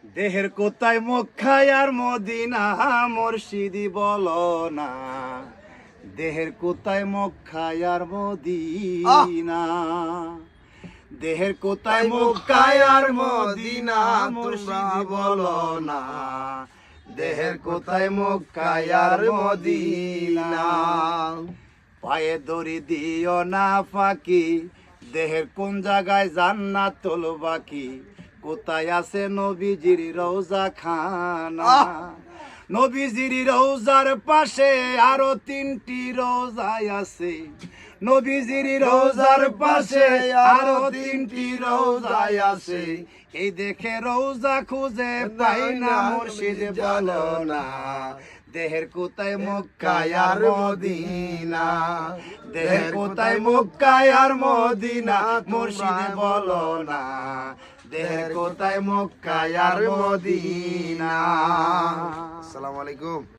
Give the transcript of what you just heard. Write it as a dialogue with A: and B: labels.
A: দেহের কোথায় মক্কায় আর মদিনা মুর্শিদি বলো না, দেহের কোথায় মক্কায় আর মদিনা, দেহের কোথায় মক্কায় আর মদিনা মুর্শিদি বলো না, দেহের কোথায় মক্কায় আর মদিনা। পায়ে দড়ি দিও না ফাঁকি, দেহের কোন জায়গায় জান্নাতুল বাকি, কোথায় আছে নবীজির রওজা খানা। নবীজির রওজার পাশে আরো 3টি রওজায় আছে, নবীজির রওজার পাশে আরো 3টি রওজায় আছে। এই দেখে রওজা খুঁজে পাই না মুর্শিদ বলো না, দেহের কোথায় মক্কায় আর মদিনা, দেহের কোথায় মক্কায় আর মদিনা মুর্শিদ বলো না, দেহের কোথায় মক্কায় আর মদিনা।
B: আসসালামু আলাইকুম।